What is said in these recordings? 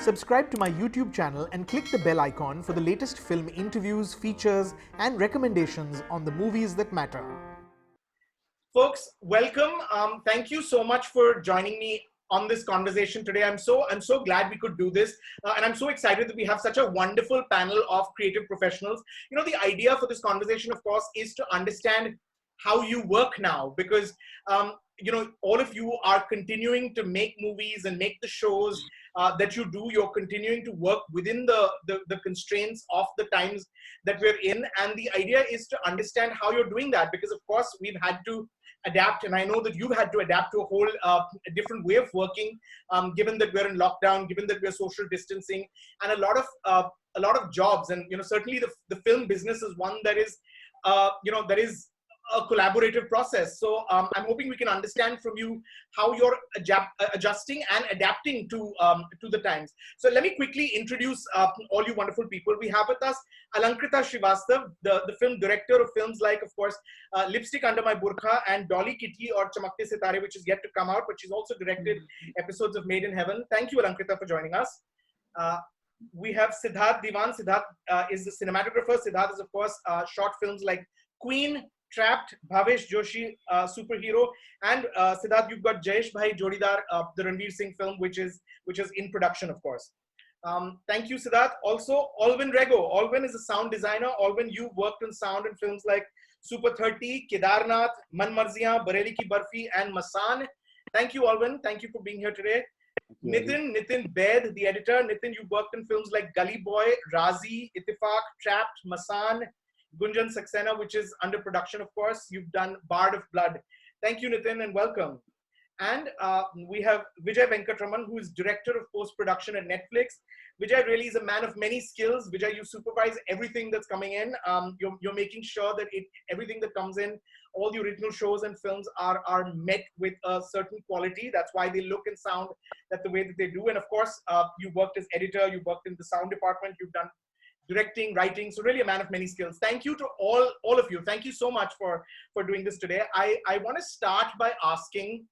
Subscribe to my YouTube channel and click the bell icon for the latest film interviews, features, and recommendations on the movies that matter. Folks, welcome. Thank you so much for joining me on this conversation today. I'm so glad we could do this, and I'm so excited that we have such a wonderful panel of creative professionals. You know, the idea for this conversation, of course, is to understand how you work now, because you know, all of you are continuing to make movies and make the shows that you do. You're continuing to work within the constraints of the times that we're in, and the idea is to understand how you're doing that, because of course we've had to adapt, and I know that you've had to adapt to a whole different way of working, given that we're in lockdown, given that we're social distancing, and a lot of jobs, and you know, certainly the film business is one that is you know, that is a collaborative process. So I'm hoping we can understand from you how you're adjusting and adapting to the times. So let me quickly introduce all you wonderful people. We have with us Alankrita Shrivastava, the film director of films like, of course, Lipstick Under My Burqa and Dolly Kitty or Chamakte Sitare, which is yet to come out, but she's also directed episodes of Made in Heaven. Thank you, Alankrita, for joining us. We have Siddharth Diwan. Siddharth is the cinematographer. Siddharth is, of course, short films like Queen, Trapped, Bhavesh Joshi, Superhero, and Siddharth, you've got Jayesh Bhai Jodidar, the Ranveer Singh film, which is in production, of course. Thank you, Siddharth. Also, Allwin Rego. Allwin is a sound designer. Allwin, you worked on sound in films like Super 30, Kedarnath, Man Marziyan, Bareli Ki Barfi, and Masan. Thank you, Allwin. Thank you for being here today. Nitin Baid, the editor. Nitin, you worked in films like Gully Boy, Razi, Ittifaq, Trapped, Masan, Gunjan Saxena, which is under production, of course. You've done Bard of Blood. Thank you, Nitin, and welcome. And we have Vijay Venkatraman, who is director of post-production at Netflix. Vijay really is a man of many skills. Vijay, you supervise everything that's coming in. You're making sure that everything that comes in, all the original shows and films are met with a certain quality. That's why they look and sound the way that they do. And of course, you worked as editor, you worked in the sound department, you've done directing, writing, so really a man of many skills. Thank you to all of you. Thank you so much for doing this today. I want to start by asking,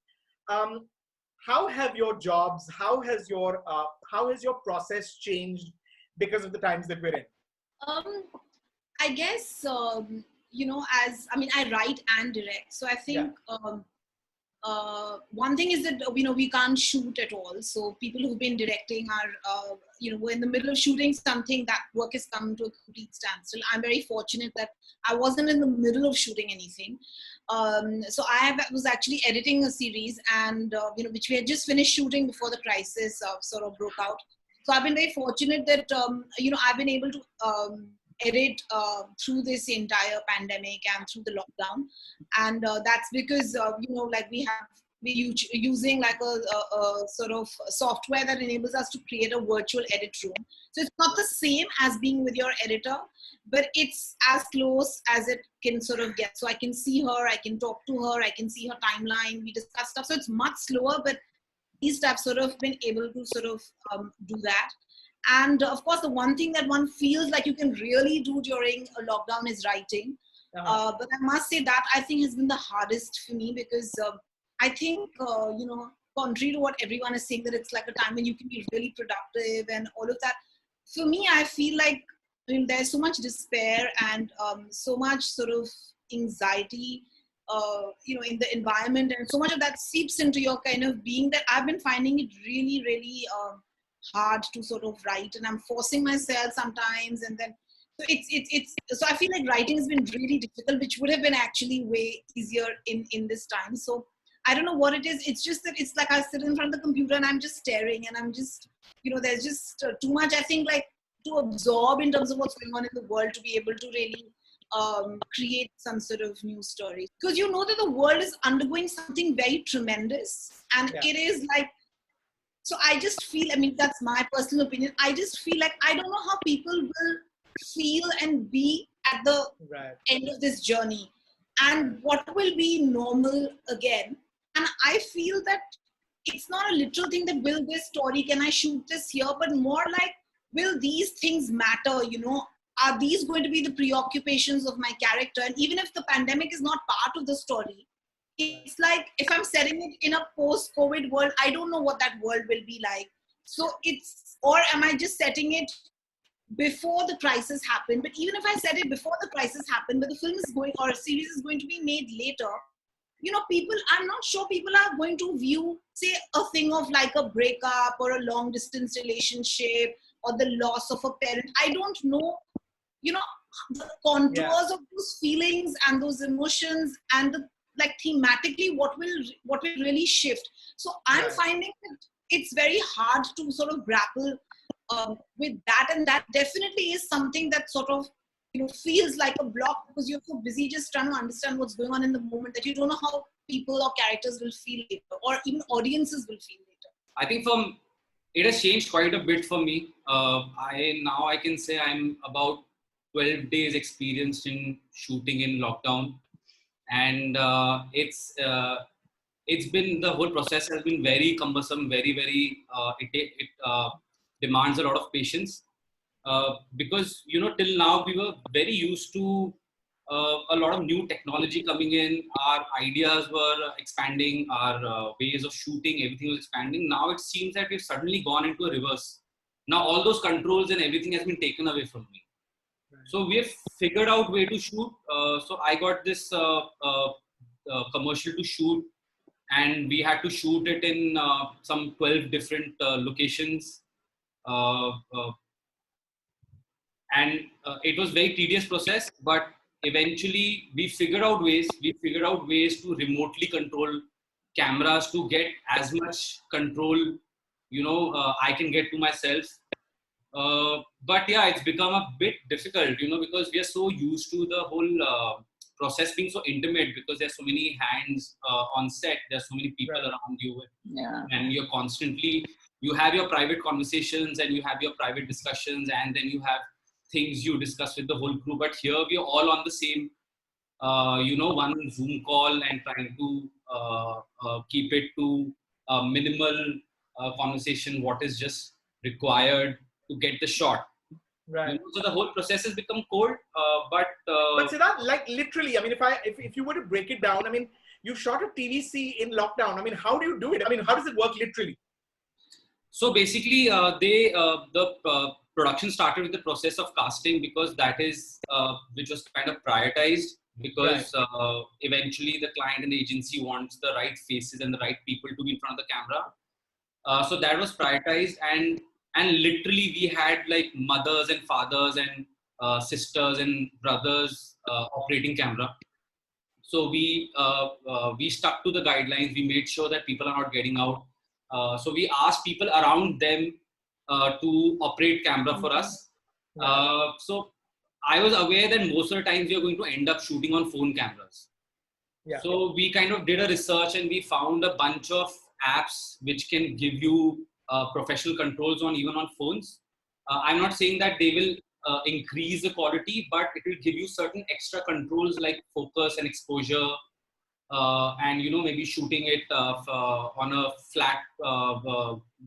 how have your jobs, how has your process changed because of the times that we're in? I guess, you know, I write and direct. So I think one thing is that, you know, we can't shoot at all. So people who've been directing are, you know, we're in the middle of shooting something, that work has come to a complete standstill. I'm very fortunate that I wasn't in the middle of shooting anything. So I was actually editing a series, and, you know, which we had just finished shooting before the crisis sort of broke out. So I've been very fortunate that, you know, I've been able to edit through this entire pandemic and through the lockdown, and that's because you know, like we're using like a sort of software that enables us to create a virtual edit room. So it's not the same as being with your editor, but it's as close as it can sort of get. So I can see her, I can talk to her, I can see her timeline, we discuss stuff. So it's much slower, but at least I've sort of been able to sort of do that. And of course, the one thing that one feels like you can really do during a lockdown is writing. But I must say that I think has been the hardest for me, because I think, you know, contrary to what everyone is saying, that it's like a time when you can be really productive and all of that. For me, I feel like, I mean, there's so much despair and so much sort of anxiety, you know, in the environment, and so much of that seeps into your kind of being, that I've been finding it really, really hard to sort of write, and I'm forcing myself sometimes, and then so I feel like writing has been really difficult, which would have been actually way easier in this time. So I don't know what it is. It's just that it's like I sit in front of the computer and I'm just staring, and I'm just, you know, there's just too much, I think, like to absorb in terms of what's going on in the world to be able to really create some sort of new story, because you know that the world is undergoing something very tremendous, and it is like, so I just feel, I mean, that's my personal opinion, I just feel like I don't know how people will feel and be at the end of this journey, and what will be normal again. And I feel that it's not a literal thing that, will this story, can I shoot this here, but more like, will these things matter, you know, are these going to be the preoccupations of my character? And even if the pandemic is not part of the story, it's like, if I'm setting it in a post-COVID world, I don't know what that world will be like. So it's, or am I just setting it before the crisis happened? But even if I set it before the crisis happened, but the film is going, or a series is going to be made later, people, I'm not sure people are going to view, say, a thing of like a breakup or a long distance relationship or the loss of a parent. I don't know, the contours of those feelings and those emotions and the, like, thematically what will really shift. So I'm finding that it's very hard to sort of grapple with that, and that definitely is something that sort of feels like a block, because you're so busy just trying to understand what's going on in the moment that you don't know how people or characters will feel later, or even audiences will feel later. I think it has changed quite a bit for me. I can say I'm about 12 days experienced in shooting in lockdown, and it's been, the whole process has been very cumbersome, very it demands a lot of patience, because till now we were very used to a lot of new technology coming in. Our ideas were expanding, our ways of shooting, everything was expanding. Now it seems that we've suddenly gone into a reverse. Now all those controls and everything has been taken away from me. So we have figured out way to shoot. So I got this commercial to shoot, and we had to shoot it in some 12 different locations. And it was very tedious process, but eventually we figured out ways to remotely control cameras to get as much control I can get to myself. But yeah, it's become a bit difficult, because we are so used to the whole process being so intimate, because there's so many hands on set, there's so many people around you, and you're constantly, you have your private conversations and you have your private discussions, and then you have things you discuss with the whole crew. But here we are all on the same, one Zoom call, and trying to keep it to a minimal conversation, what is just required to get the shot. Right. So the whole process has become cold, but Siddharth, like literally, I mean, if you were to break it down, I mean, you shot a TVC in lockdown. I mean, how do you do it? I mean, how does it work literally? So basically, the production started with the process of casting, because that is which was kind of prioritized, because eventually the client and the agency wants the right faces and the right people to be in front of the camera. So that was prioritized, and literally we had like mothers and fathers and sisters and brothers operating camera. So we stuck to the guidelines. We made sure that people are not getting out. So we asked people around them to operate camera for us. So I was aware that most of the times we are going to end up shooting on phone cameras. So we kind of did a research, and we found a bunch of apps which can give you professional controls on even on phones. I'm not saying that they will increase the quality, but it will give you certain extra controls like focus and exposure, and maybe shooting it on a flat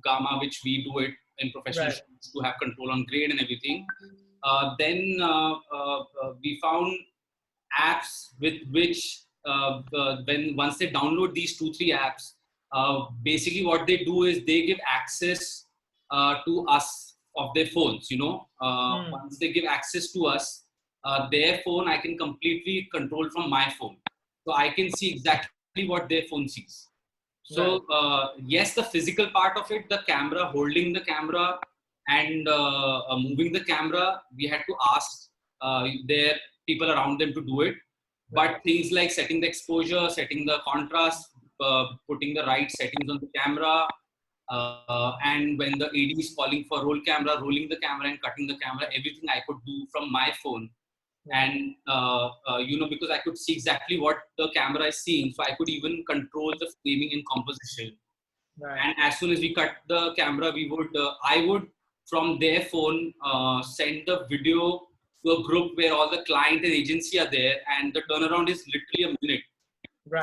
gamma, which we do it in professional shoots to have control on grade and everything. Then we found apps with which once they download these 2-3 apps, basically what they do is they give access to us of their phones. Once they give access to us, their phone I can completely control from my phone, so I can see exactly what their phone sees. So yes, the physical part of it, the camera, holding the camera and moving the camera, we had to ask their people around them to do it. But things like setting the exposure, setting the contrast, putting the right settings on the camera, and when the AD is calling for roll camera, rolling the camera and cutting the camera, everything I could do from my phone. And because I could see exactly what the camera is seeing, so I could even control the framing and composition. And as soon as we cut the camera, I would from their phone send the video to a group where all the client and agency are there, and the turnaround is literally a minute.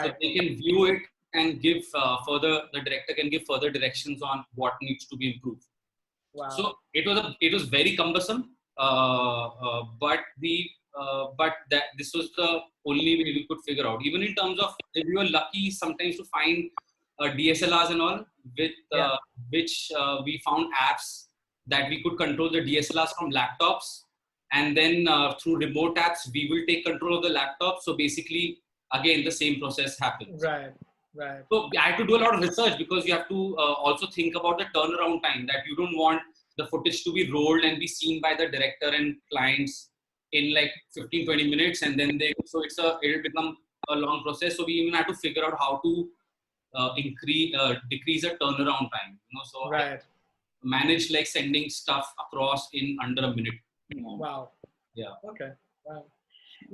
So they can view it and give the director can give further directions on what needs to be improved. So it was very cumbersome, but this was the only way we could figure out. Even in terms of, if we were lucky sometimes to find DSLRs and all, with which we found apps that we could control the DSLRs from laptops, and then through remote apps we will take control of the laptop. So basically, again, the same process happens. Right. Right. So I had to do a lot of research, because you have to also think about the turnaround time, that you don't want the footage to be rolled and be seen by the director and clients in like 15-20 minutes, and then it'll become a long process. So we even had to figure out how to decrease the turnaround time. So right. I managed like sending stuff across in under a minute. Wow. Yeah. Okay. Wow.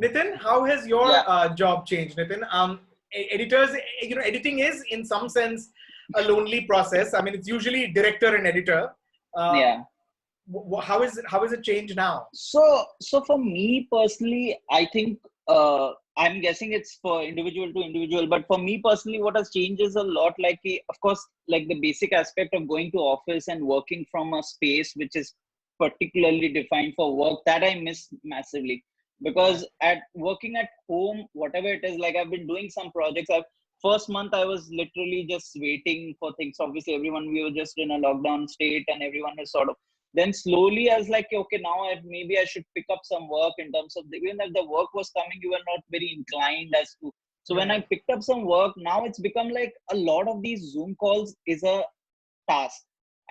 Nitin, how has your job changed, Nitin? Editors, editing is in some sense a lonely process. I mean, it's usually director and editor. How is it changed now? So for me personally, I think I'm guessing it's for individual to individual, but for me personally, what has changed is a lot. Like, of course, like the basic aspect of going to office and working from a space which is particularly defined for work, that I miss massively. Because working at home, whatever it is, like I've been doing some projects. First month I was literally just waiting for things. Obviously, we were just in a lockdown state, and everyone was sort of. Then slowly I was like, okay, now maybe I should pick up some work in terms of even if the work was coming, you were not very inclined as to. So when I picked up some work, now it's become like a lot of these Zoom calls is a task.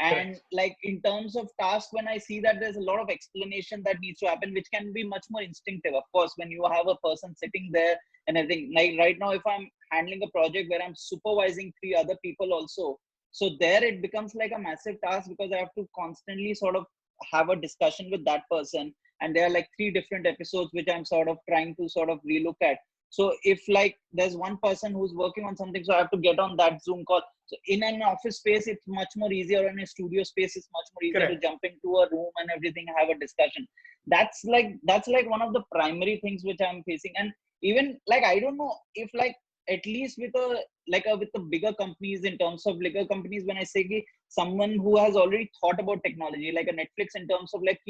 And like in terms of task, when I see that there's a lot of explanation that needs to happen, which can be much more instinctive. Of course, when you have a person sitting there and everything, like right now, if I'm handling a project where I'm supervising 3 other people also, so there it becomes like a massive task, because I have to constantly sort of have a discussion with that person. And there are like 3 different episodes, which I'm sort of trying to sort of relook at. So if like there's one person who's working on something, so I have to get on that Zoom call. So in an office space, it's much more easier. In a studio space, it's much more easier to jump into a room and everything, have a discussion. That's like one of the primary things which I'm facing. And even like, I don't know if like, at least with the bigger companies, in terms of bigger companies, when I say someone who has already thought about technology, like a Netflix, in terms of like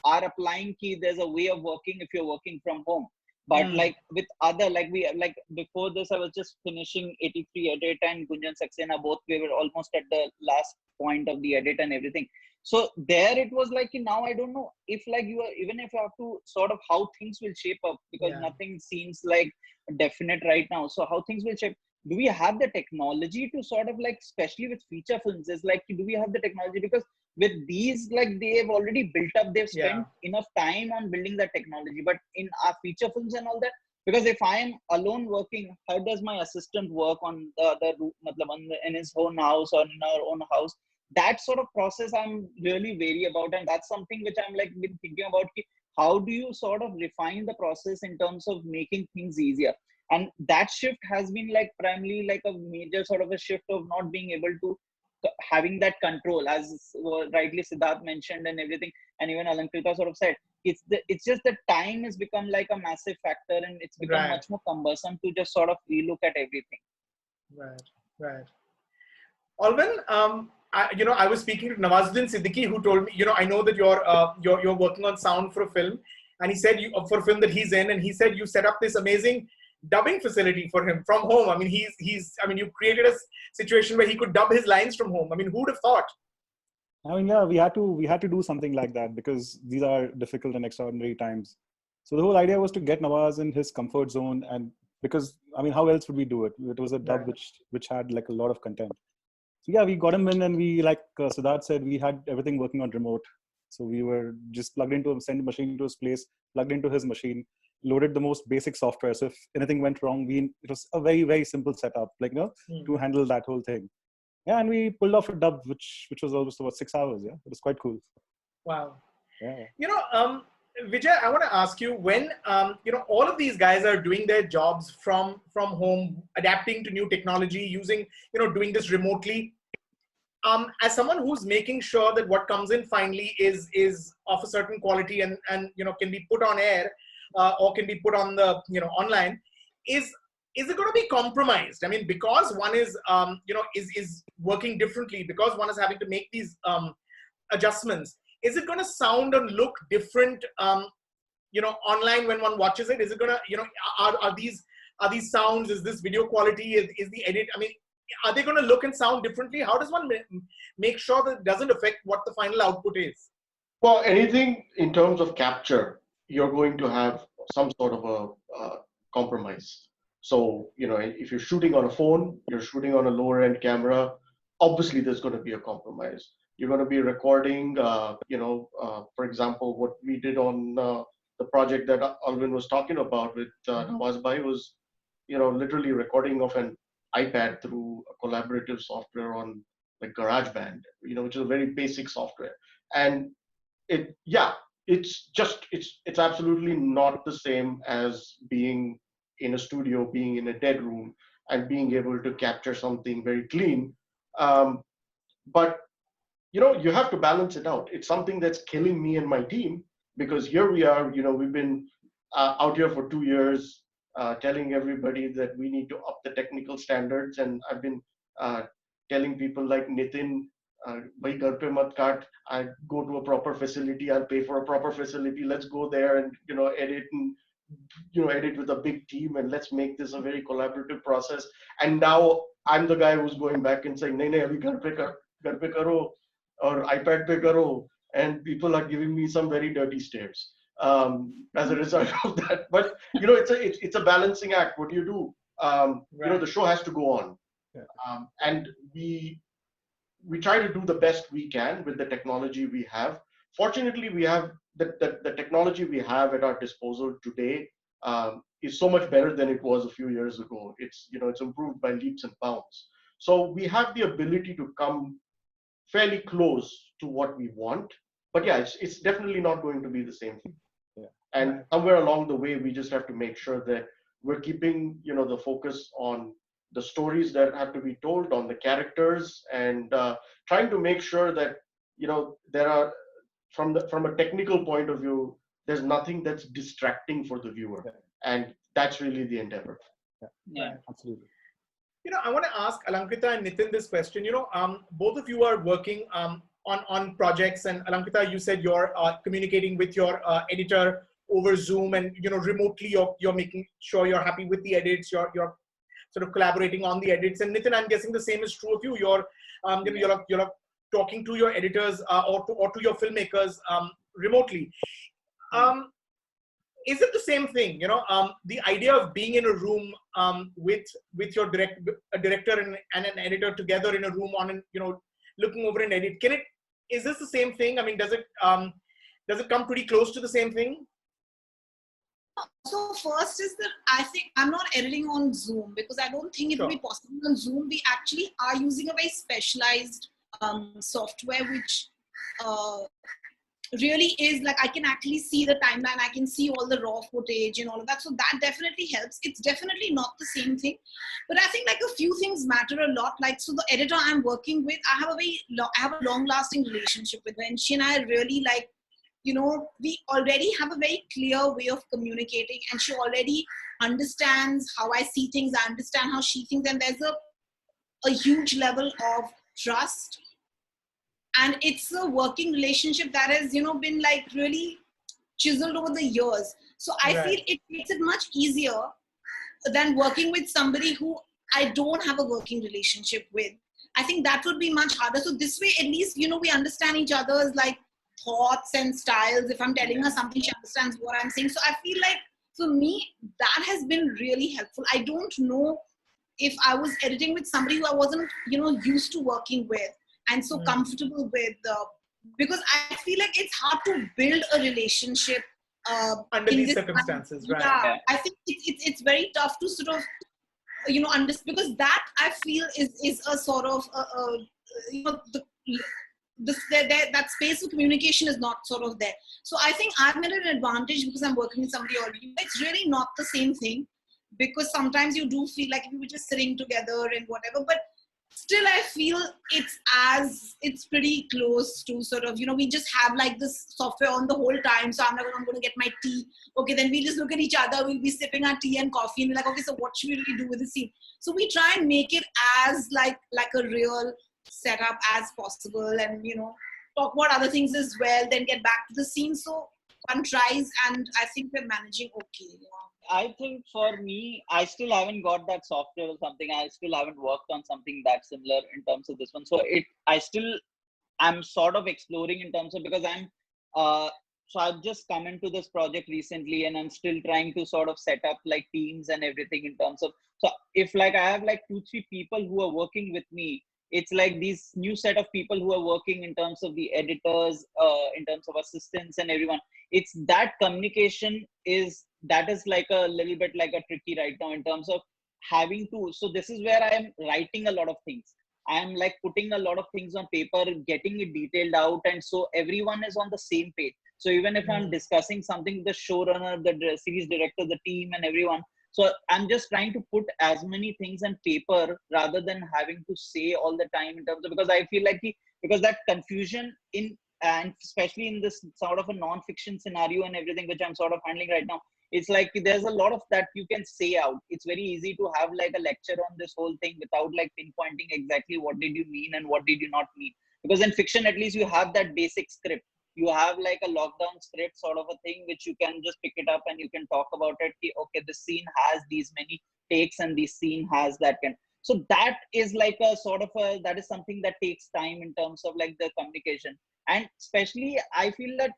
are applying there's a way of working if you're working from home. But like with other, like before this, I was just finishing 83 edit, and Gunjan Saxena, both we were almost at the last point of the edit and everything. So there it was like, now I don't know if like even if you have to sort of how things will shape up, because nothing seems like definite right now. So how things will shape, do we have the technology to sort of like, especially with feature films, is like, do we have the technology? Because with these, like they've already built up, they've spent enough time on building that technology. But in our feature films and all that, because if I am alone working, how does my assistant work on in his own house or in our own house? That sort of process I'm really wary about, and that's something which I'm like been thinking about. How do you sort of refine the process in terms of making things easier? And that shift has been like primarily like a major sort of a shift of not being able to having that control, as rightly Siddharth mentioned and everything, and even Alankrita sort of said, it's just that time has become like a massive factor, and it's become much more cumbersome to just sort of relook at everything. Right. Allwin, I was speaking to Nawazuddin Siddiqui, who told me, I know that you're working on sound for a film, and he said for a film that he's in, and he said you set up this amazing dubbing facility for him from home. I mean, you created a situation where he could dub his lines from home. I mean, who would have thought? I mean, yeah, we had to do something like that, because these are difficult and extraordinary times. So the whole idea was to get Nawaz in his comfort zone, and because, I mean, how else would we do it? It was a dub which had like a lot of content. So yeah, we got him in, and we, like Siddharth said, we had everything working on remote. So we were just plugged into send a machine to his place, plugged into his machine, loaded the most basic software. So if anything went wrong, it was a very, very simple setup, like, to handle that whole thing. Yeah, and we pulled off a dub, which was almost about 6 hours. Yeah, it was quite cool. Wow. Yeah. Vijay, I want to ask you, when all of these guys are doing their jobs from home, adapting to new technology, using doing this remotely. As someone who's making sure that what comes in finally is of a certain quality and can be put on air or can be put on the online, is it going to be compromised? I mean, because one is is working differently, because one is having to make these adjustments. Is it going to sound and look different, online when one watches it? Is it going to, are these sounds? Is this video quality? Is the edit? I mean, are they going to look and sound differently? How does one make sure that it doesn't affect what the final output is? Well, anything in terms of capture, you're going to have some sort of a compromise. So, if you're shooting on a phone, you're shooting on a lower end camera, obviously there's going to be a compromise. You're going to be recording, for example, what we did on the project that Allwin was talking about with Nawaz Bhai was, literally recording of an iPad through a collaborative software on like GarageBand, which is a very basic software. And it's absolutely not the same as being in a studio, being in a dead room, and being able to capture something very clean. But you have to balance it out. It's something that's killing me and my team, because here we are, we've been out here for 2 years, telling everybody that we need to up the technical standards. And I've been telling people like Nitin, bhai ghar pe mat kaat, I go to a proper facility, I'll pay for a proper facility, let's go there and edit and edit with a big team, and let's make this a very collaborative process. And now I'm the guy who's going back and saying, nahi, abhi ghar pe karo or iPad pe karo, and people are giving me some very dirty stares as a result of that. But it's a balancing act. What do you do? The show has to go on. And we try to do the best we can with the technology we have. Fortunately, we have the technology we have at our disposal today is so much better than it was a few years ago. It's improved by leaps and bounds. So we have the ability to come fairly close to what we want. But yeah, it's definitely not going to be the same thing. Yeah. And somewhere along the way, we just have to make sure that we're keeping the focus on the stories that have to be told, on the characters, and trying to make sure that there are, from a technical point of view, there's nothing that's distracting for the viewer. And that's really the endeavor. Yeah. Absolutely. I want to ask Alankrita and Nitin this question. Both of you are working on projects, and Alankrita, you said you're communicating with your editor over Zoom, and remotely you're making sure you're happy with the edits. You're sort of collaborating on the edits. And Nitin, I'm guessing the same is true of you. You're talking to your editors or to your filmmakers remotely. Is it the same thing? The idea of being in a room with your director and an editor together in a room looking over an edit. Is this the same thing? I mean, does it come pretty close to the same thing? So first is that I think I'm not editing on Zoom because I don't think it will be possible on Zoom. We actually are using a very specialized software which really is like, I can actually see the timeline, I can see all the raw footage and all of that. So that definitely helps. It's definitely not the same thing. But I think like a few things matter a lot. Like, so the editor I'm working with, I have a long lasting relationship with her, and she and I really like, we already have a very clear way of communicating, and she already understands how I see things. I understand how she thinks, and there's a huge level of trust. And it's a working relationship that has, been like really chiseled over the years. So I feel it makes it much easier than working with somebody who I don't have a working relationship with. I think that would be much harder. So this way, at least, we understand each other's like thoughts and styles. If I'm telling her something, she understands what I'm saying. So I feel like for me, that has been really helpful. I don't know if I was editing with somebody who I wasn't, used to working with and so comfortable with, because I feel like it's hard to build a relationship under these circumstances, right? Yeah, I think it's very tough to sort of, understand, because that I feel is a sort of, that space of communication is not sort of there. So I think I'm at an advantage because I'm working with somebody already. It's really not the same thing, because sometimes you do feel like we were just sitting together and whatever, but still I feel it's pretty close to sort of, we just have like this software on the whole time. So I'm going to get my tea. Okay, then we just look at each other. We'll be sipping our tea and coffee and be like, okay, so what should we really do with the scene? So we try and make it as like a real setup as possible, and, talk about other things as well, then get back to the scene. So one tries, and I think we're managing okay. I think for me, I still haven't got that software or something. I still haven't worked on something that similar in terms of this one. So I still, I'm sort of exploring in terms of, because uh, so I've just come into this project recently and I'm still trying to sort of set up like teams and everything in terms of, so if like I have like 2, 3 people who are working with me, it's like these new set of people who are working in terms of the editors, in terms of assistants and everyone. It's that communication is, that is like a little bit like a tricky right now in terms of having to, so this is where I am writing a lot of things. I'm like putting a lot of things on paper, getting it detailed out, and so everyone is on the same page. So even if I'm discussing something with the showrunner, the series director, the team, and everyone, so I'm just trying to put as many things on paper rather than having to say all the time in terms of, because I feel like because that confusion in, and especially in this sort of a non-fiction scenario and everything which I'm sort of handling right now, it's like there's a lot of that you can say out. It's very easy to have like a lecture on this whole thing without like pinpointing exactly what did you mean and what did you not mean. Because in fiction, at least you have that basic script. You have like a lockdown script sort of a thing which you can just pick it up and you can talk about it. Okay, this scene has these many takes and this scene has that kind. So that is like a sort of a, that is something that takes time in terms of like the communication. And especially I feel that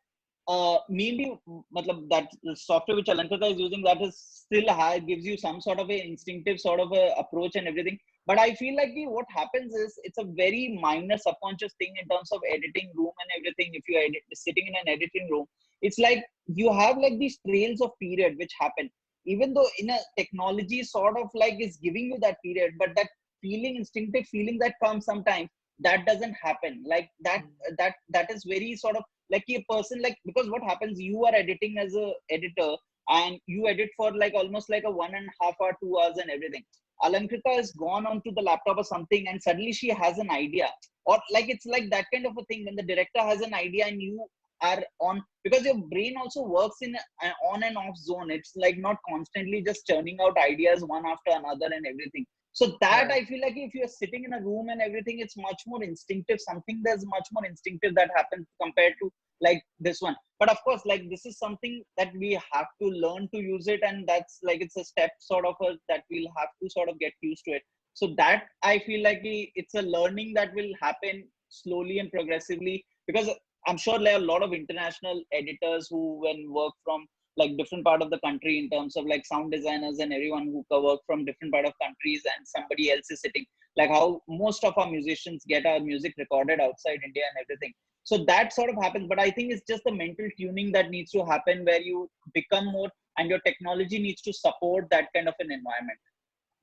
mainly that software which Alankrita is using, that is still gives you some sort of a instinctive sort of a approach and everything. But I feel like what happens is it's a very minor subconscious thing in terms of editing room and everything. If you are sitting in an editing room, it's like you have like these trails of period which happen, even though in a technology sort of like is giving you that period, but that feeling, instinctive feeling that comes sometimes, that doesn't happen like that. That is very sort of like a person, like, because what happens, you are editing as a editor and you edit for like almost like a 1.5 hour 2 hours and everything. Alankrita has gone onto the laptop or something and suddenly she has an idea, or like it's like that kind of a thing when the director has an idea and you are on, because your brain also works in an on and off zone. It's like not constantly just churning out ideas one after another and everything. So that I feel like if you're sitting in a room and everything, it's much more instinctive. Something that's much more instinctive that happens compared to like this one. But of course, like this is something that we have to learn to use it, and that's like it's a step sort of that we'll have to sort of get used to it. So that I feel like it's a learning that will happen slowly and progressively, because I'm sure there are a lot of international editors who when work from like different part of the country in terms of like sound designers and everyone who work from different part of countries, and somebody else is sitting like how most of our musicians get our music recorded outside India and everything. So that sort of happens, but I think it's just the mental tuning that needs to happen where you become more, and your technology needs to support that kind of an environment.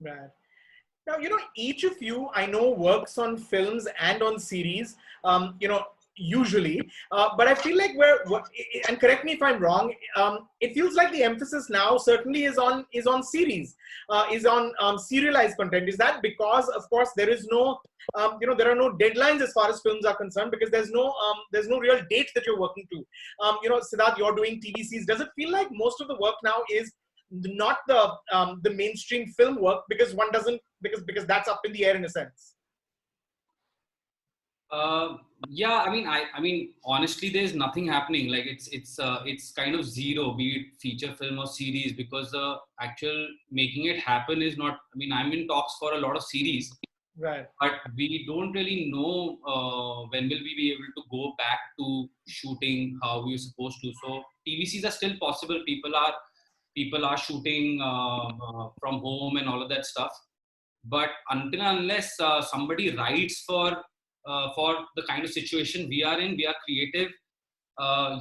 Right. Now, each of you I know works on films and on series, usually, but I feel like and correct me if I'm wrong, it feels like the emphasis now certainly is on series, is on serialized content. Is that because, of course, there is no, there are no deadlines as far as films are concerned, because there's no real date that you're working to. Siddharth, you're doing TVCs. Does it feel like most of the work now is not the mainstream film work, because one doesn't, because that's up in the air in a sense? Yeah, I mean, honestly, there's nothing happening. Like it's kind of zero, be it feature film or series, because the actual making it happen is not. I mean, I'm in talks for a lot of series, right? But we don't really know when will we be able to go back to shooting how we're supposed to. So TVCs are still possible. People are shooting from home and all of that stuff. But until unless somebody writes for the kind of situation we are in, we are creative.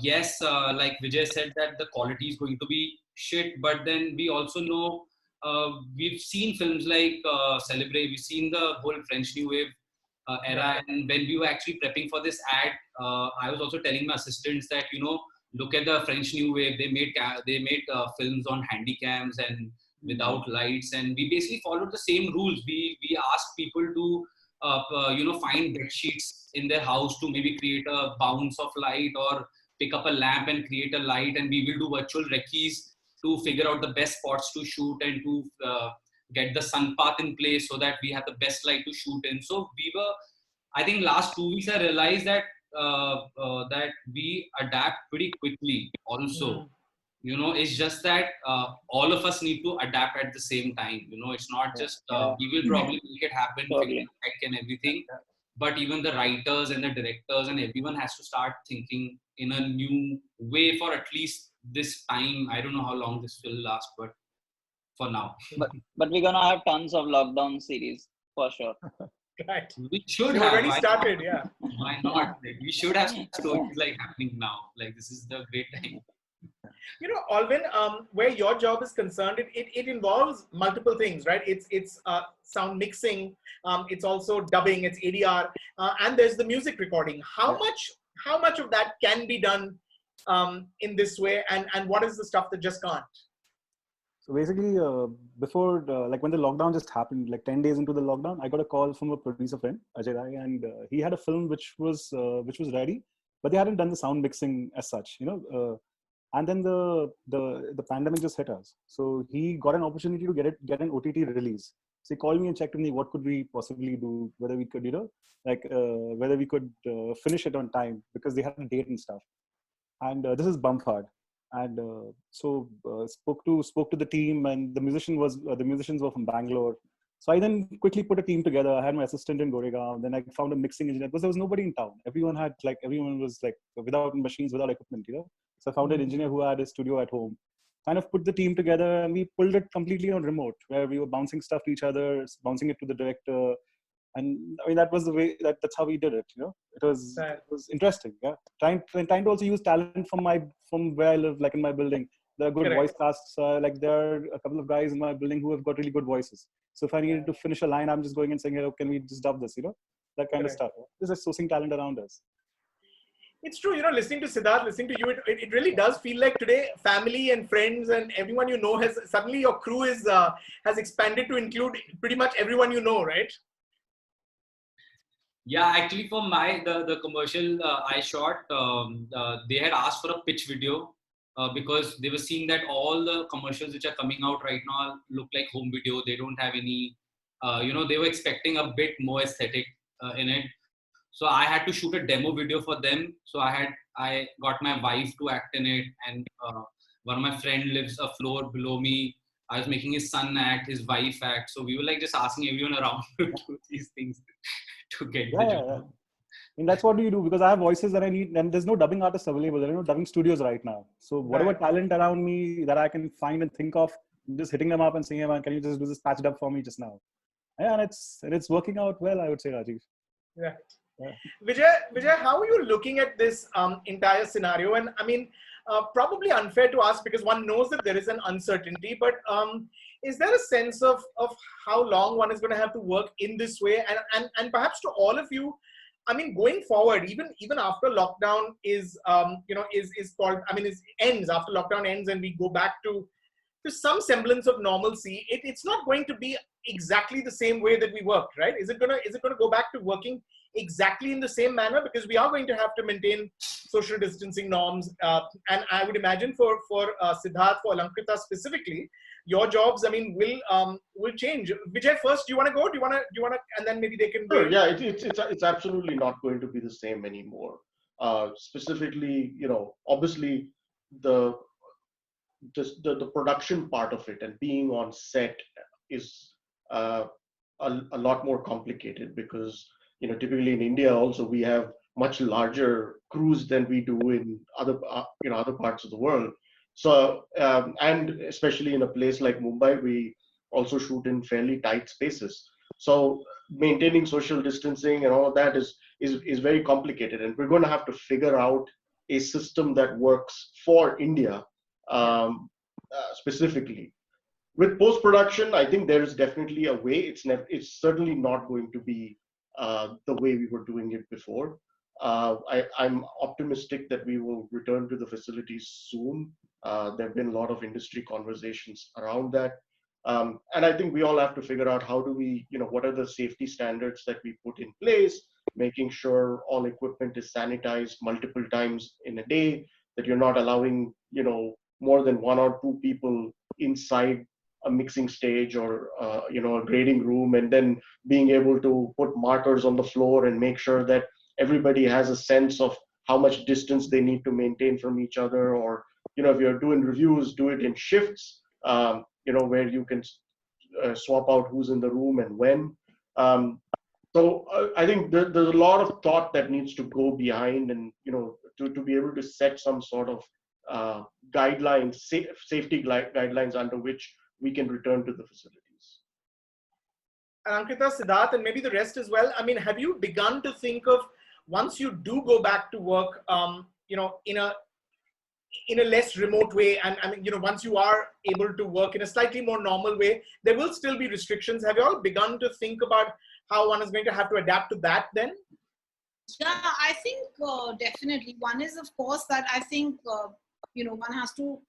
Yes, like Vijay said, that the quality is going to be shit. But then we also know we've seen films like Celebrate. We've seen the whole French New Wave era. And when we were actually prepping for this ad, I was also telling my assistants that look at the French New Wave. They made films on handy cams and without lights, and we basically followed the same rules. We asked people to find bed sheets in their house to maybe create a bounce of light, or pick up a lamp and create a light, and we will do virtual recce's to figure out the best spots to shoot and to get the sun path in place so that we have the best light to shoot in. So I think last 2 weeks I realized that that we adapt pretty quickly also. It's just that all of us need to adapt at the same time. It's not just we will probably make it happen, fix the Totally. tech and everything, but even the writers and the directors and everyone has to start thinking in a new way for at least this time. I don't know how long this will last, but for now. But we're gonna have tons of lockdown series for sure. Right. We should You have. already Why started, not? yeah. Why not? Like, we should have stories like happening now. Like, this is the great time. Allwin, where your job is concerned, it involves multiple things, right? It's sound mixing, it's also dubbing, it's ADR, and there's the music recording. How much of that can be done in this way, and what is the stuff that just can't? So basically, before, like when the lockdown just happened, like 10 days into the lockdown, I got a call from a producer friend, Ajay Rai, and he had a film which was ready, but they hadn't done the sound mixing as such, and then the pandemic just hit us. So he got an opportunity to get an OTT release. So he called me and checked with me what could we possibly do, whether we could, whether we could finish it on time because they had a date and stuff. And this is Bumphard. And spoke to the team, and the musicians were from Bangalore. So I then quickly put a team together. I had my assistant in Goregaon. Then I found a mixing engineer because there was nobody in town. Everyone was like without machines, without equipment, So I found an engineer who had a studio at home. Kind of put the team together, and we pulled it completely on remote, where we were bouncing stuff to each other, bouncing it to the director. And I mean, that was the way that's how we did it. It was interesting. Yeah, trying to also use talent from where I live, like in my building. There are good voice casts. Like there are a couple of guys in my building who have got really good voices. So if I needed to finish a line, I'm just going and saying, "Hey, can we just dub this?" That kind of stuff. Just sourcing talent around us. It's true, listening to Siddharth, listening to you, it really does feel like today family and friends and everyone has suddenly your crew has expanded to include pretty much everyone right? Yeah, actually, for the commercial I shot, they had asked for a pitch video because they were seeing that all the commercials which are coming out right now look like home video. They don't have any, they were expecting a bit more aesthetic in it. So I had to shoot a demo video for them. So I got my wife to act in it, and one of my friend lives a floor below me. I was making his son act, his wife act. So we were like just asking everyone around to do these things to get the job. Yeah. And that's what you do, because I have voices that I need, and there's no dubbing artists available. There are no dubbing studios right now. So whatever talent around me that I can find and think of, I'm just hitting them up and saying, "Hey man, can you just do this patched up for me just now?" Yeah, and it's working out well, I would say, Rajeev. Yeah. Vijay, how are you looking at this entire scenario? And I mean, probably unfair to ask because one knows that there is an uncertainty, but is there a sense of how long one is going to have to work in this way? And perhaps to all of you, I mean, going forward, even after lockdown is ends, after lockdown ends and we go back to some semblance of normalcy, it's not going to be exactly the same way that we worked, right? Is it gonna go back to working exactly in the same manner, because we are going to have to maintain social distancing norms, and I would imagine for Siddharth, for Alankrita specifically, your jobs, I mean, will change. Vijay, first, do you want to go? Do you want to, and then maybe they can. Sure, yeah, it's absolutely not going to be the same anymore. Specifically, obviously the production part of it and being on set is a lot more complicated because typically in India also we have much larger crews than we do in other other parts of the world. So and especially in a place like Mumbai, we also shoot in fairly tight spaces. So maintaining social distancing and all of that is very complicated, and we're going to have to figure out a system that works for India specifically. With post production, I think there is definitely a way. It's certainly not going to be the way we were doing it before. I'm optimistic that we will return to the facilities soon. There have been a lot of industry conversations around that. And I think we all have to figure out how do we, what are the safety standards that we put in place, making sure all equipment is sanitized multiple times in a day, that you're not allowing, more than one or two people inside a mixing stage or a grading room, and then being able to put markers on the floor and make sure that everybody has a sense of how much distance they need to maintain from each other, or if you're doing reviews, do it in shifts, where you can swap out who's in the room and when. So I think there's a lot of thought that needs to go behind, and to be able to set some sort of guidelines, safety guidelines under which we can return to the facilities. Alankrita, Siddharth, and maybe the rest as well. I mean, have you begun to think of, once you do go back to work, in a less remote way, and I mean, once you are able to work in a slightly more normal way, there will still be restrictions. Have you all begun to think about how one is going to have to adapt to that then? Yeah, I think definitely. One is, of course, that I think, one has to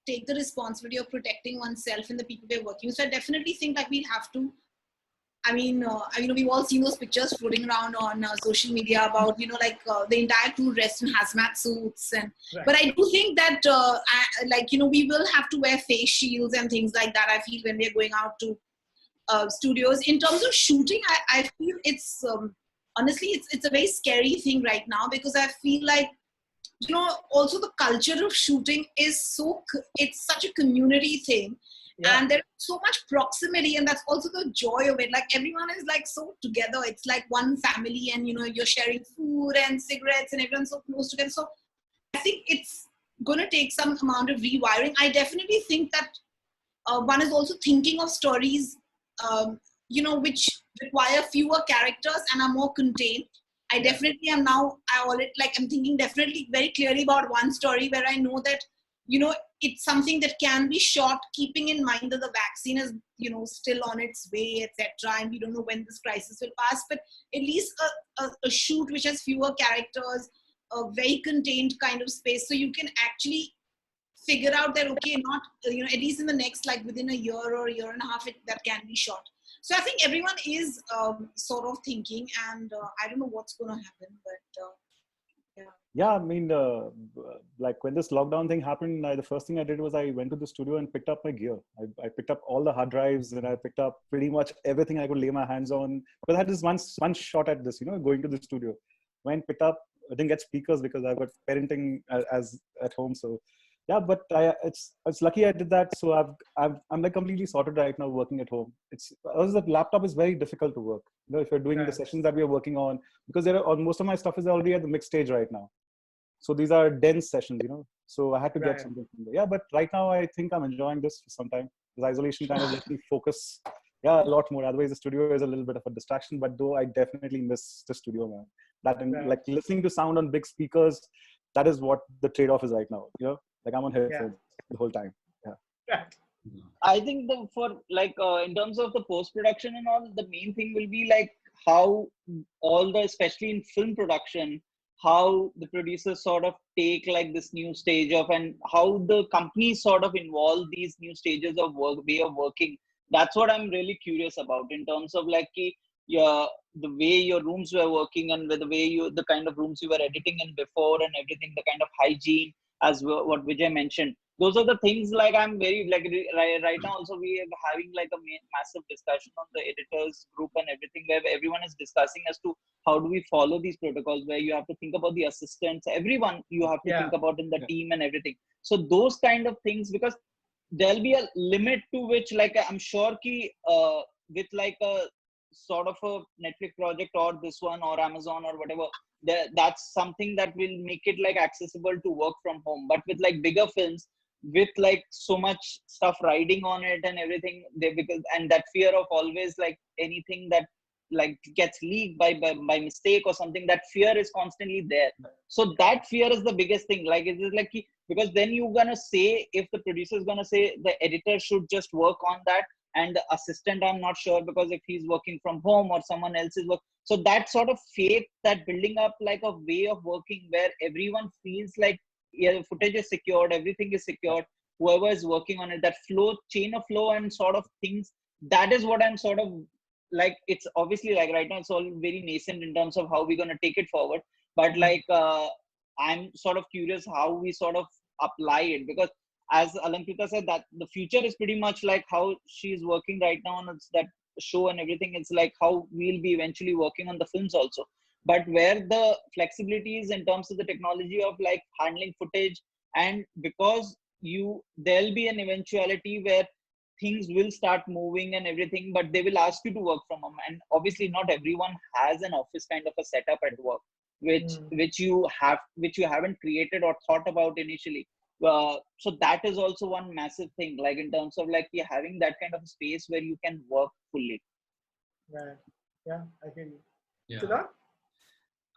take the responsibility of protecting oneself and the people they're working with. So I definitely think that we'll have to. I mean, we've all seen those pictures floating around on social media about, the entire crew dressed in hazmat suits. And right. But I do think that, we will have to wear face shields and things like that, I feel, when we're going out to studios. In terms of shooting, I feel it's, honestly, it's a very scary thing right now, because I feel like, also the culture of shooting is it's such a community thing. Yeah. And there's so much proximity, and that's also the joy of it. Like, everyone is like so together. It's like one family, and you're sharing food and cigarettes, and everyone's so close together. So I think it's going to take some amount of rewiring. I definitely think that one is also thinking of stories, which require fewer characters and are more contained. I definitely am now, I'm thinking definitely very clearly about one story where I know that, it's something that can be shot, keeping in mind that the vaccine is, still on its way, etc. And we don't know when this crisis will pass, but at least a shoot which has fewer characters, a very contained kind of space. So you can actually figure out that, okay, not, at least in the next, within a year or a year and a half, that can be shot. So I think everyone is sort of thinking, and I don't know what's going to happen, but yeah. Yeah, I mean, when this lockdown thing happened, the first thing I did was I went to the studio and picked up my gear. I picked up all the hard drives, and I picked up pretty much everything I could lay my hands on. But I had this one shot at this, going to the studio. Went, picked up, I didn't get speakers because I've got parenting as at home. So yeah, but it's lucky I did that. So I'm like completely sorted right now working at home. The laptop is very difficult to work. If you're doing the sessions that we are working on, because most of my stuff is already at the mix stage right now. So these are dense sessions, So I had to get something from there. Yeah, but right now I think I'm enjoying this for some time. This isolation kind of lets me focus, a lot more. Otherwise, the studio is a little bit of a distraction. But though I definitely miss the studio, man. That and like listening to sound on big speakers, that is what the trade-off is right now. Like I'm on headphones the whole time. Yeah. I think in terms of the post-production and all, the main thing will be like how especially in film production, how the producers sort of take like this new stage of, and how the companies sort of involve these new stages of way of working. That's what I'm really curious about, in terms of the way your rooms were working, and the way the kind of rooms you were editing in before, and everything, the kind of hygiene, as what Vijay mentioned. Those are the things I'm very right now also we are having a massive discussion on the editors group and everything, where everyone is discussing as to how do we follow these protocols, where you have to think about the assistants, everyone you have to think about in the team and everything. So those kind of things, because there'll be a limit to which I'm sure with a sort of a Netflix project or this one or Amazon or whatever, that's something that will make it accessible to work from home. But with bigger films, with so much stuff riding on it and everything, and that fear of always anything that gets leaked by mistake or something, that fear is constantly there. So that fear is the biggest thing. It is because then you're gonna say, if the producer is gonna say the editor should just work on that, and the assistant, I'm not sure, because if he's working from home or someone else is working. So that sort of faith, that building up a way of working where everyone feels the footage is secured, everything is secured, whoever is working on it, that chain of flow and sort of things, that is what I'm sort of it's obviously right now it's all very nascent in terms of how we're going to take it forward. But I'm sort of curious how we sort of apply it, because as Alankrita said, that the future is pretty much how she's working right now on that show and everything. It's how we'll be eventually working on the films also. But where the flexibility is in terms of the technology of handling footage and because there'll be an eventuality where things will start moving and everything, but they will ask you to work from home. And obviously not everyone has an office kind of a setup at work, which you haven't created or thought about initially. So that is also one massive thing, like in terms of like having that kind of space where you can work fully. Right. Yeah, I feel you. Yeah. Siddharth?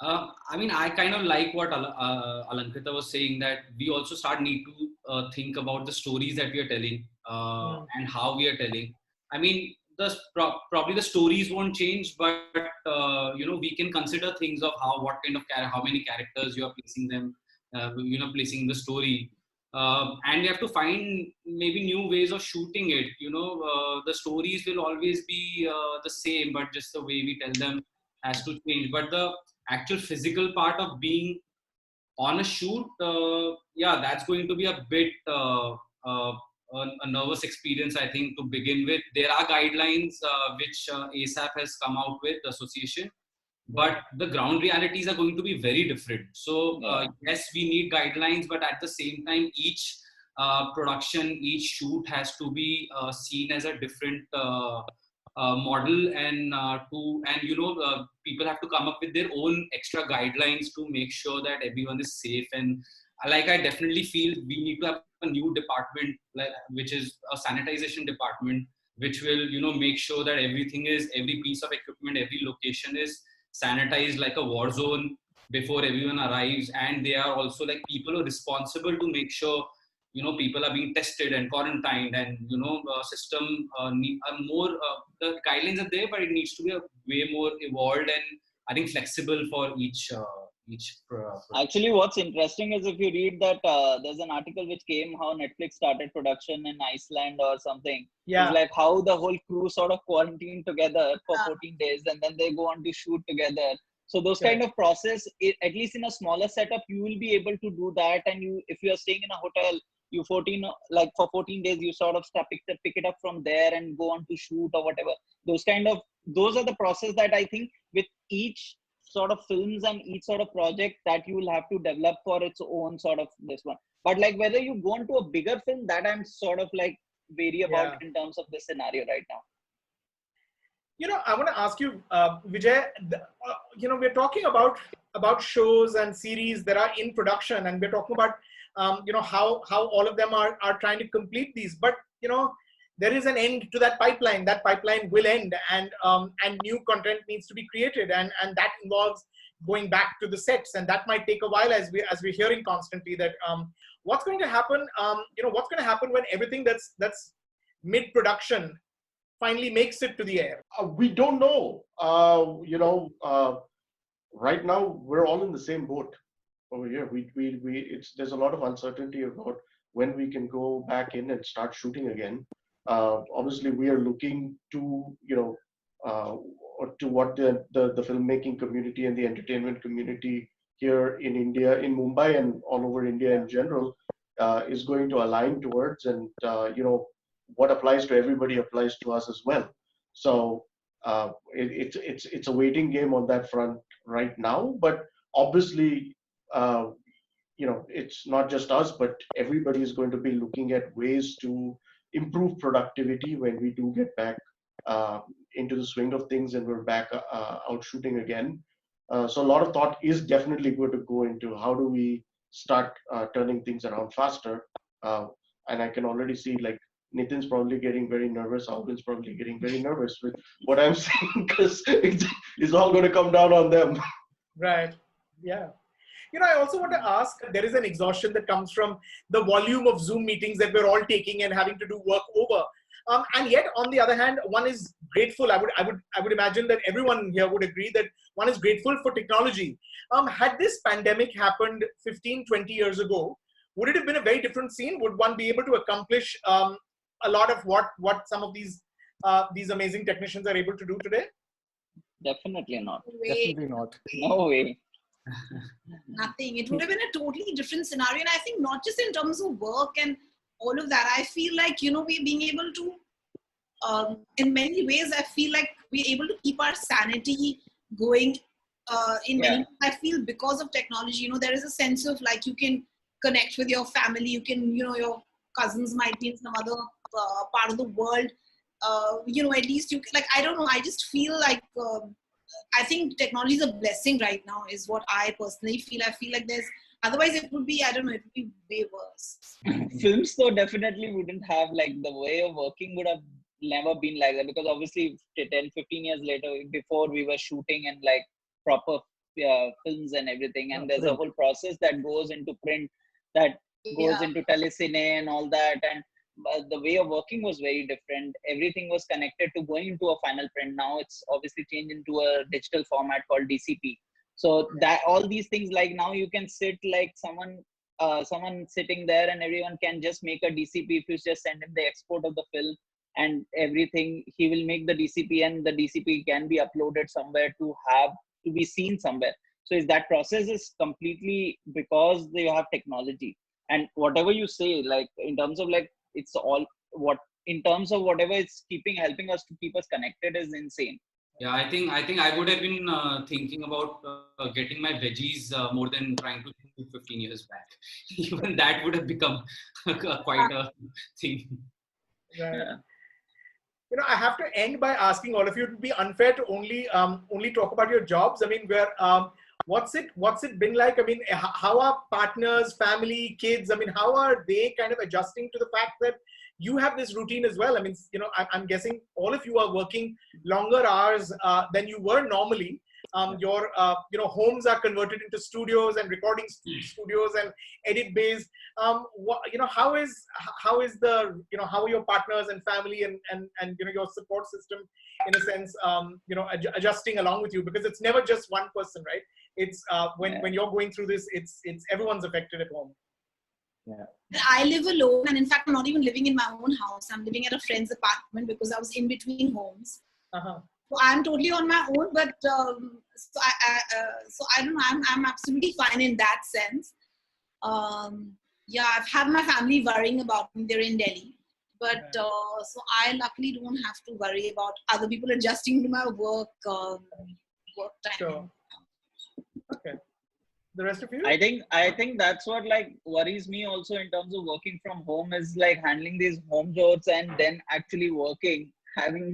I mean, I kind of like what Alankrita was saying, that we also need to think about the stories that we are telling and how we are telling. I mean, probably the stories won't change, but we can consider things of how many characters you are placing them, placing in the story. And you have to find maybe new ways of shooting it. The stories will always be the same, but just the way we tell them has to change. But the actual physical part of being on a shoot, that's going to be a bit a nervous experience, I think, to begin with. There are guidelines which ASAP has come out with, the association, but the ground realities are going to be very different. So yes, we need guidelines, but at the same time, each production, each shoot has to be seen as a different model, and people have to come up with their own extra guidelines to make sure that everyone is safe. And I definitely feel we need to have a new department, which is a sanitization department, which will make sure that every piece of equipment, every location is sanitized like a war zone before everyone arrives. And they are also like people who are responsible to make sure people are being tested and quarantined, and system more the guidelines are there, but it needs to be a way more evolved and I think flexible for each Actually, what's interesting is if you read that there's an article which came how Netflix started production in Iceland or something. It's like how the whole crew sort of quarantined together for 14 days and then they go on to shoot together. So those kind of process, at least in a smaller setup, you will be able to do that. And if you are staying in a hotel, for 14 days, you sort of pick it up from there and go on to shoot or whatever. Those are the process that I think with each sort of films and each sort of project that you will have to develop for its own sort of this one. But like whether you go into a bigger film, that I'm sort of like wary about in terms of this scenario right now. I want to ask you, Vijay, we're talking about shows and series that are in production, and we're talking about, how all of them are trying to complete these. But, there is an end to that pipeline. That pipeline will end, and new content needs to be created, and that involves going back to the sets, and that might take a while, as we're hearing constantly that what's going to happen. What's going to happen when everything that's mid-production finally makes it to the air? We don't know. Right now we're all in the same boat over here. There's a lot of uncertainty about when we can go back in and start shooting again. Obviously, we are looking to to what the filmmaking community and the entertainment community here in India, in Mumbai, and all over India in general is going to align towards, and what applies to everybody applies to us as well. So it's a waiting game on that front right now. But obviously, it's not just us, but everybody is going to be looking at ways to improve productivity when we do get back into the swing of things and we're back out shooting again. So a lot of thought is definitely going to go into how do we start turning things around faster. And I can already see like Nitin's probably getting very nervous. Allwin's probably getting very nervous with what I'm saying, because it's all going to come down on them. Right. Yeah. I also want to ask, there is an exhaustion that comes from the volume of Zoom meetings that we're all taking and having to do work over. And yet, on the other hand, one is grateful. I would imagine that everyone here would agree that one is grateful for technology. Had this pandemic happened 15, 20 years ago, would it have been a very different scene? Would one be able to accomplish a lot of what some of these amazing technicians are able to do today? Definitely not. Definitely not. No way. Nothing. It would have been a totally different scenario. And I think not just in terms of work and all of that, I feel like, we're being able to, in many ways, I feel like we're able to keep our sanity going in many ways. I feel because of technology, there is a sense of like you can connect with your family. You can, your cousins might be in some other part of the world. At least you can, like, I don't know, I just feel like I think technology is a blessing right now, is what I personally feel. I feel like otherwise it would be, I don't know, it would be way worse. Films though definitely wouldn't have, like, the way of working would have never been like that, because obviously 10, 15 years later, before we were shooting and like proper films and everything, and there's a whole process that goes into print, that goes into telecine and all that, and the way of working was very different. Everything was connected to going into a final print. Now it's obviously changed into a digital format called DCP. So that all these things, like now you can sit like someone sitting there and everyone can just make a DCP if you just send him the export of the film and everything. He will make the DCP, and the DCP can be uploaded somewhere to be seen somewhere. So is that process is completely because they have technology. And whatever you say, like in terms of like, it's all what in terms of whatever it's helping us to keep us connected is insane. Yeah, I think I would have been thinking about getting my veggies more than trying to do 15 years back. Even that would have become quite a thing. Right. Yeah. I have to end by asking all of you. It would be unfair to only talk about your jobs. I mean, what's it been like? I mean, how are partners, family, kids? I mean, how are they kind of adjusting to the fact that you have this routine as well? I mean, I'm guessing all of you are working longer hours than you were normally. Your homes are converted into studios and recording studios and edit bays. How are your partners and family and your support system, in a sense, adjusting along with you? Because it's never just one person, right? It's when you're going through this, it's everyone's affected at home. Yeah. I live alone, and in fact, I'm not even living in my own house. I'm living at a friend's apartment because I was in between homes. Uh-huh. So I'm totally on my own, but so I don't know. I'm absolutely fine in that sense. I've had my family worrying about me. They're in Delhi, but so I luckily don't have to worry about other people adjusting to my work time. Sure. Okay. The rest of you? I think that's what like worries me also in terms of working from home, is like handling these home jobs and then actually working,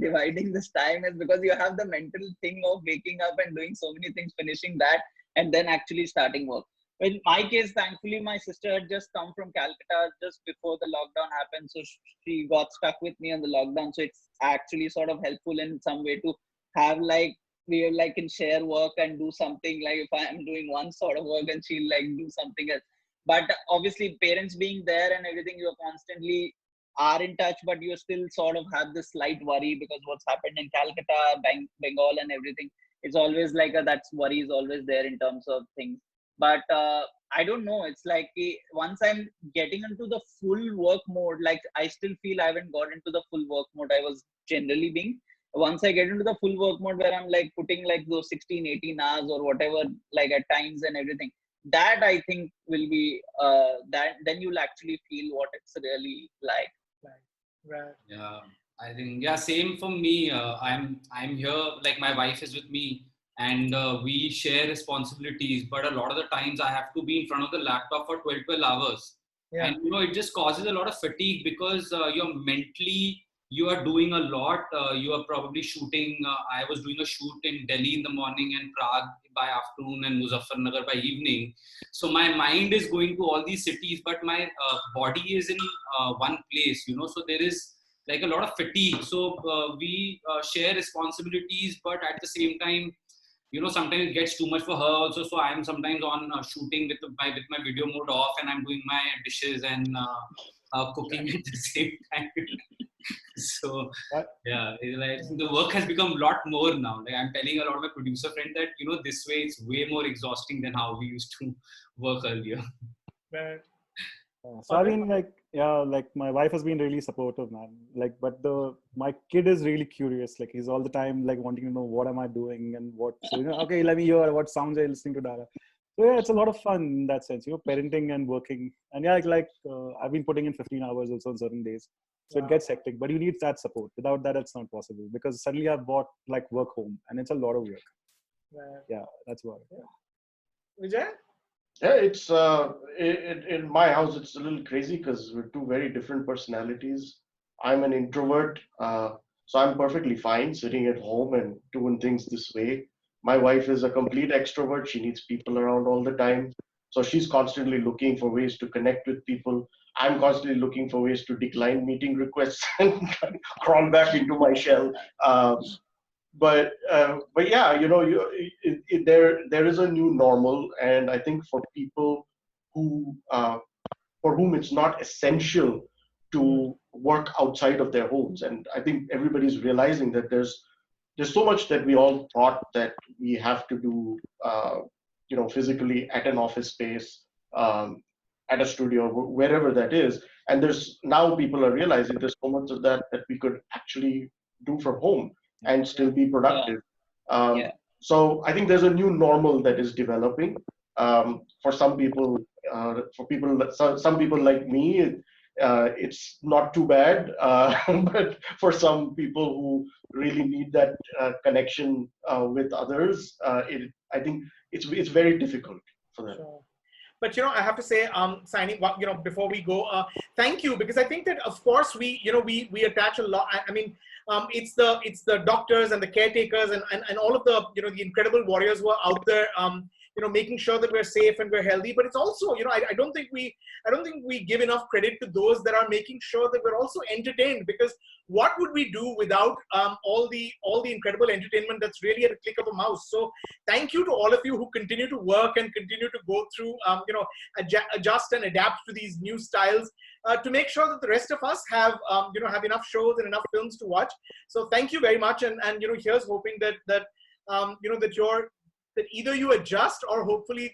dividing this time, is because you have the mental thing of waking up and doing so many things, finishing that, and then actually starting work. In my case, thankfully, my sister had just come from Calcutta just before the lockdown happened. So she got stuck with me on the lockdown. So it's actually sort of helpful in some way to have like, we like can share work and do something. Like if I am doing one sort of work and she'll like do something else. But obviously parents being there and everything, you are constantly are in touch, but you still sort of have this slight worry because what's happened in Calcutta, Bengal and everything. It's always like that's worry is always there in terms of things. But I don't know. It's like once I'm getting into the full work mode, like I still feel I haven't got into the full work mode I was generally being. Once I get into the full work mode where I'm like putting like those 16, 18 hours or whatever, like at times and everything, that I think will be that then you'll actually feel what it's really like. Right. Yeah, I think same for me. I'm here. Like my wife is with me, and we share responsibilities. But a lot of the times I have to be in front of the laptop for 12 hours, and it just causes a lot of fatigue because you are doing a lot. You are probably shooting. I was doing a shoot in Delhi in the morning and Prague by afternoon and Muzaffarnagar by evening. So my mind is going to all these cities, but my body is in one place, so there is like a lot of fatigue. So we share responsibilities, but at the same time, sometimes it gets too much for her also. So I'm sometimes on shooting with my video mode off, and I'm doing my dishes and cooking at the same time. So it's like the work has become a lot more now. Like I'm telling a lot of my producer friends that this way it's way more exhausting than how we used to work earlier. Right. So I mean, like my wife has been really supportive, man. Like, but my kid is really curious. Like, he's all the time like wanting to know what am I doing and what. So okay, let me hear what sounds are you listening to, Dara. So it's a lot of fun in that sense, parenting and working. And I've been putting in 15 hours also on certain days. So it gets hectic, but you need that support. Without that, it's not possible because suddenly I've bought like work home and it's a lot of work. Right. Yeah, that's what. Vijay? Yeah, it's in my house. It's a little crazy because we're two very different personalities. I'm an introvert, so I'm perfectly fine sitting at home and doing things this way. My wife is a complete extrovert. She needs people around all the time, so she's constantly looking for ways to connect with people. I'm constantly looking for ways to decline meeting requests and crawl back into my shell. But yeah, there is a new normal, and I think for people who for whom it's not essential to work outside of their homes, and I think everybody's realizing that there's so much that we all thought that we have to do, physically at an office space, at a studio, wherever that is, and there's now people are realizing there's so much of that we could actually do from home and still be productive. Yeah. So I think there's a new normal that is developing. For some people, some people like me, it's not too bad. But for some people who really need that connection with others, I think it's very difficult for them. Sure. But I have to say, signing, before we go, thank you, because I think that of course we attach a lot. I mean, it's the doctors and the caretakers and all of the the incredible warriors who are out there, making sure that we're safe and we're healthy. But it's also, I don't think we give enough credit to those that are making sure that we're also entertained, because what would we do without all the incredible entertainment that's really at a click of a mouse? So thank you to all of you who continue to work and continue to go through, adjust and adapt to these new styles, to make sure that the rest of us have, have enough shows and enough films to watch. So thank you very much. And here's hoping that that either you adjust, or hopefully,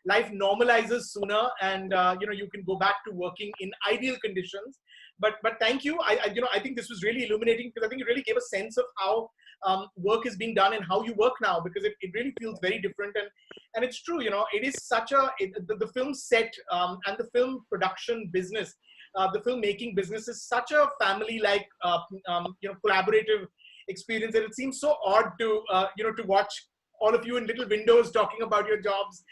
life normalizes sooner, and you can go back to working in ideal conditions. But thank you. I think this was really illuminating, because I think it really gave a sense of how work is being done and how you work now, because it really feels very different. And it's true, it is such the film set, and the film production business, the filmmaking business is such a family-like, collaborative experience, that it seems so odd to to watch all of you in little windows talking about your jobs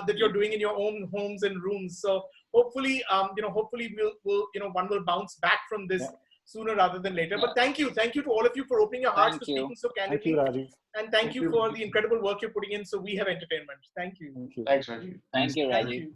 that you're doing in your own homes and rooms. So hopefully, hopefully we'll one will bounce back from this sooner rather than later. But thank you to all of you for opening your hearts, for speaking so candidly. Thank you, Rajeev. And thank you for the incredible work you're putting in, so we have entertainment. Thank you. Thank you. Thanks, Rajeev. Thank you, Thank Rajeev. you.